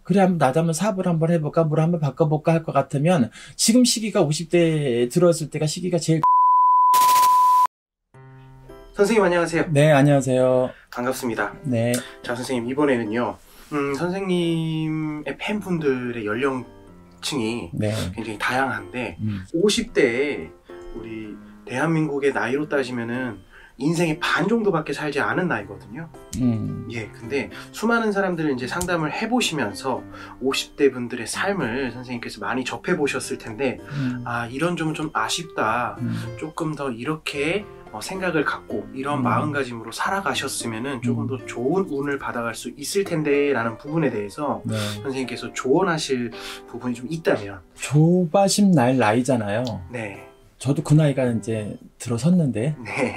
그래, 나도 한번 사업을 한번 해볼까, 뭘 한번 바꿔볼까 할 것 같으면 지금 시기가 50대에 들어왔을 때가 시기가 제일. 선생님 안녕하세요. 네, 안녕하세요. 반갑습니다. 네. 자, 선생님 이번에는요 선생님의 팬분들의 연령층이 네. 굉장히 다양한데 50대에 우리 대한민국의 나이로 따지면은 인생의 반 정도밖에 살지 않은 나이거든요. 예, 근데 수많은 사람들을 이제 상담을 해보시면서 50대 분들의 삶을 선생님께서 많이 접해보셨을 텐데 아, 이런 점은 좀 아쉽다. 조금 더 이렇게 생각을 갖고 이런 마음가짐으로 살아가셨으면은 조금 더 좋은 운을 받아갈 수 있을 텐데 라는 부분에 대해서 네. 선생님께서 조언하실 부분이 좀 있다면. 조바심 날 나이잖아요. 네. 저도 그 나이가 이제 들어섰는데 네.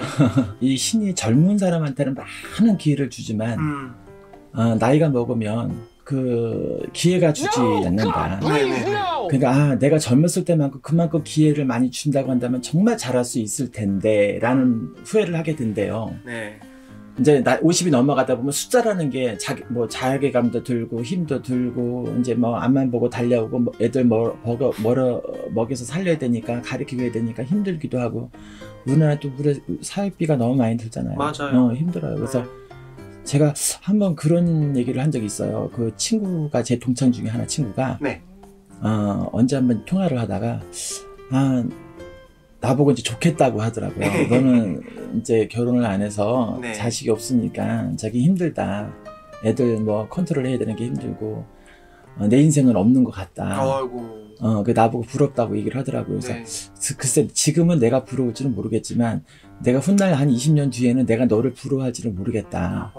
이 신이 젊은 사람한테는 많은 기회를 주지만 나이가 먹으면 그 기회가 주지 않는다. 그러니까 내가 젊었을 때만큼 그만큼 기회를 많이 준다고 한다면 정말 잘할 수 있을 텐데 라는 후회를 하게 된대요. 네. 이제 50이 넘어가다 보면 숫자라는 게 자괴감도 들고 힘도 들고 이제 뭐 앞만 보고 달려오고 애들 먹여서 살려야 되니까 가르치게 해야 되니까 힘들기도 하고 우리나라 또 사회비가 너무 많이 들잖아요. 맞아요. 힘들어요. 그래서 제가 한번 그런 얘기를 한 적이 있어요. 그 친구가 제 동창 중에 하나 친구가 네. 언제 한번 통화를 하다가 나보고 이제 좋겠다고 하더라고요. 너는 이제 결혼을 안 해서 네. 자식이 없으니까 자기 힘들다. 애들 뭐 컨트롤 해야 되는 게 힘들고 내 인생은 없는 것 같다. 아이고. 그 나보고 부럽다고 얘기를 하더라고요. 그래서 네. 글쎄 지금은 내가 부러울지는 모르겠지만 내가 훗날 한 20년 뒤에는 내가 너를 부러워할지는 모르겠다.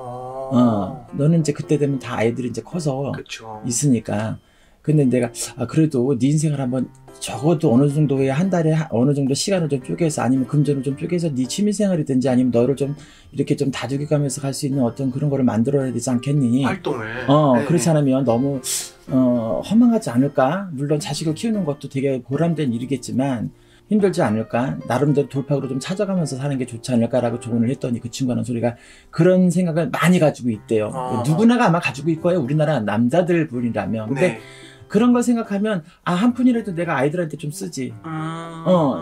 너는 이제 그때 되면 다 아이들이 이제 커서 그쵸. 있으니까. 근데 내가 그래도 네 인생을 한번 적어도 어느 정도의 한 달에 어느 정도 시간을 좀 쪼개서 아니면 금전을 좀 쪼개서 네 취미생활이든지 아니면 너를 좀 이렇게 좀 다독여 가면서 갈 수 있는 어떤 그런 거를 만들어야 되지 않겠니? 활동을. 네. 그렇지 않으면 너무 허망하지 않을까? 물론 자식을 키우는 것도 되게 보람된 일이겠지만 힘들지 않을까? 나름대로 돌파구로 좀 찾아가면서 사는 게 좋지 않을까라고 조언을 했더니 그 친구가 하는 소리가 그런 생각을 많이 가지고 있대요. 누구나가 아마 가지고 있을 거예요. 우리나라 남자들 분이라면. 근데 네. 그런 걸 생각하면 한 푼이라도 내가 아이들한테 좀 쓰지.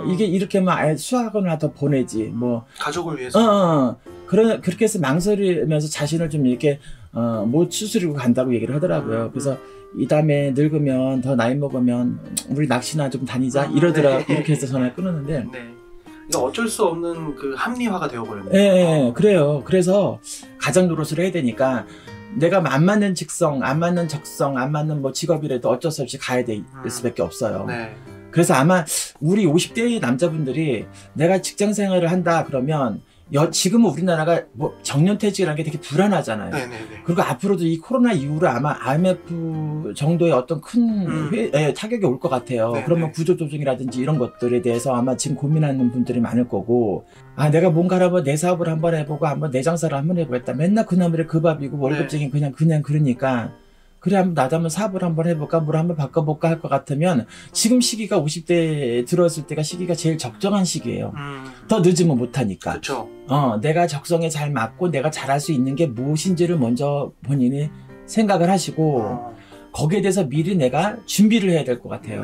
이게 이렇게 막 수학원을 더 보내지. 뭐 가족을 위해서. 그렇게 해서 망설이면서 자신을 좀 이렇게 못 추스리고 간다고 얘기를 하더라고요. 그래서 이 다음에 늙으면 더 나이 먹으면 우리 낚시나 좀 다니자 이러더라. 네. 이렇게 해서 전화를 끊었는데. 네. 이게 어쩔 수 없는 그 합리화가 되어버렸네요. 네, 그래요. 그래서 가정 노릇을 해야 되니까. 내가 안 맞는 직성, 안 맞는 적성, 안 맞는 뭐 직업이라도 어쩔 수 없이 가야 될 수밖에 없어요. 네. 그래서 아마 우리 50대의 남자분들이 내가 직장 생활을 한다 그러면 지금은 우리나라가 뭐 정년퇴직이라는 게 되게 불안하잖아요. 네네네. 그리고 앞으로도 이 코로나 이후로 아마 IMF 정도의 어떤 큰 타격이 올 것 같아요. 네네. 그러면 구조조정이라든지 이런 것들에 대해서 아마 지금 고민하는 분들이 많을 거고 내가 뭔가를 한번 내 사업을 한번 해보고 한번 내 장사를 한번 해보겠다. 맨날 그나물에 그 밥이고 월급쟁이 그냥 그러니까 그래 나도 한번 사업을 한번 해볼까 뭘 한번 바꿔볼까 할 것 같으면 지금 시기가 50대에 들어왔을 때가 시기가 제일 적정한 시기예요. 더 늦으면 못하니까. 그쵸. 내가 적성에 잘 맞고 내가 잘할 수 있는 게 무엇인지를 먼저 본인이 생각을 하시고 거기에 대해서 미리 내가 준비를 해야 될 것 같아요.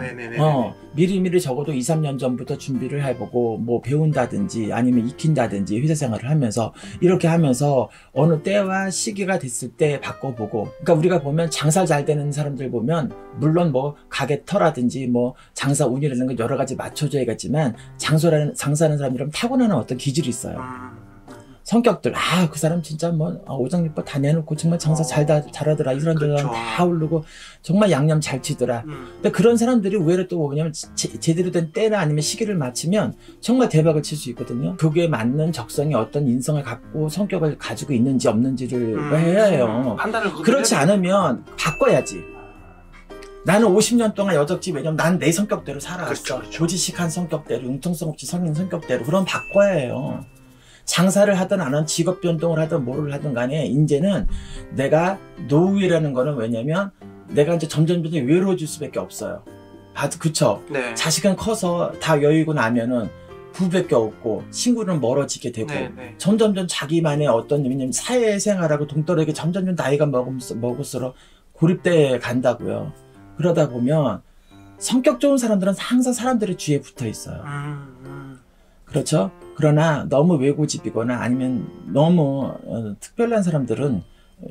미리미리 적어도 2, 3년 전부터 준비를 해보고 뭐 배운다든지 아니면 익힌다든지 회사 생활을 하면서 이렇게 하면서 어느 때와 시기가 됐을 때 바꿔보고 그러니까 우리가 보면 장사 잘 되는 사람들 보면 물론 뭐 가게터라든지 뭐 장사 운이라는 건 여러 가지 맞춰줘야겠지만 장사하는 사람들은 타고나는 어떤 기질이 있어요. 성격들 그 사람 진짜 뭐 오장육부 다 내놓고 정말 장사 잘하더라 이 사람들은 다 오르고 정말 양념 잘 치더라. 근데 그런 사람들이 의외로 또 뭐냐면 제대로 된 때나 아니면 시기를 맞추면 정말 대박을 칠 수 있거든요. 그게 맞는 적성의 어떤 인성을 갖고 성격을 가지고 있는지 없는지를 해야 해요. 판단을 그렇지 않으면 바꿔야지. 나는 50년 동안 여적지 왜냐면 난 내 성격대로 살아왔어. 조지식한 성격대로 융통성 없이 성인 성격대로 그럼 바꿔야 해요. 장사를 하든 안 하든 직업 변동을 하든 뭐를 하든 간에 이제는 내가 노후이라는 거는 왜냐면 내가 이제 점점 외로워질 수밖에 없어요. 그쵸? 네. 자식은 커서 다 여유고 나면은 부밖에 없고 친구는 멀어지게 되고 점점점 자기만의 어떤 왜냐면 사회생활하고 동떨어지게 점점점 나이가 먹을수록 고립돼 간다고요. 그러다 보면 성격 좋은 사람들은 항상 사람들의 주위에 붙어 있어요. 그렇죠? 그러나 너무 외고집이거나 아니면 너무 특별한 사람들은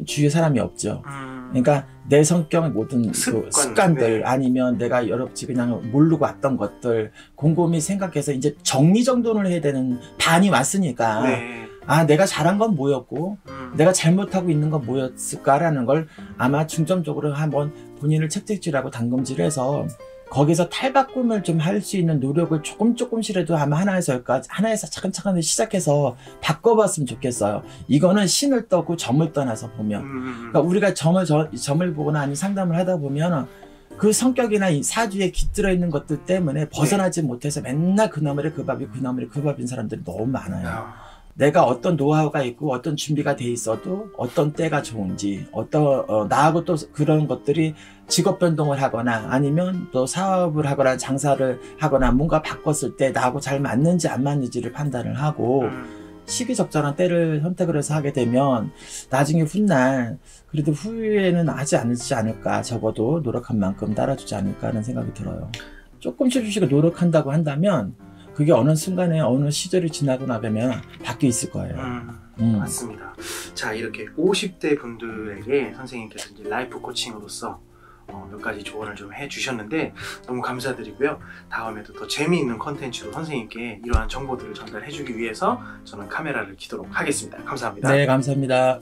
주위에 사람이 없죠. 그러니까 내 성격의 모든 습관들, 네. 아니면 내가 여러없이 그냥 모르고 왔던 것들 곰곰이 생각해서 이제 정리정돈을 해야 되는 반이 왔으니까, 네. 아, 내가 잘한 건 뭐였고 내가 잘못하고 있는 건 뭐였을까라는 걸 아마 중점적으로 한번 본인을 채찍질하고 당금질해서 거기서 탈바꿈을 좀 할 수 있는 노력을 조금씩이라도 아마 하나에서 차근차근 시작해서 바꿔봤으면 좋겠어요. 이거는 신을 떠고 점을 떠나서 보면, 그러니까 우리가 점을 보거나 아니면 상담을 하다 보면 그 성격이나 이 사주에 깃들어 있는 것들 때문에 벗어나지 못해서 맨날 그 나물에 그 밥이 그 나물에 그 밥인 사람들이 너무 많아요. 내가 어떤 노하우가 있고 어떤 준비가 돼 있어도 어떤 때가 좋은지, 나하고 또 그런 것들이 직업 변동을 하거나 아니면 또 사업을 하거나 장사를 하거나 뭔가 바꿨을 때 나하고 잘 맞는지 안 맞는지를 판단을 하고 시기적절한 때를 선택을 해서 하게 되면 나중에 훗날 그래도 후회는 하지 않을까, 적어도 노력한 만큼 따라주지 않을까 하는 생각이 들어요. 조금씩 노력한다고 한다면 그게 어느 순간에 어느 시절이 지나고 나면 바뀌어 있을 거예요. 맞습니다. 자, 이렇게 50대 분들에게 선생님께서 이제 라이프 코칭으로서 몇 가지 조언을 좀 해주셨는데 너무 감사드리고요. 다음에도 더 재미있는 컨텐츠로 선생님께 이러한 정보들을 전달해주기 위해서 저는 카메라를 켜도록 하겠습니다. 감사합니다. 네, 감사합니다.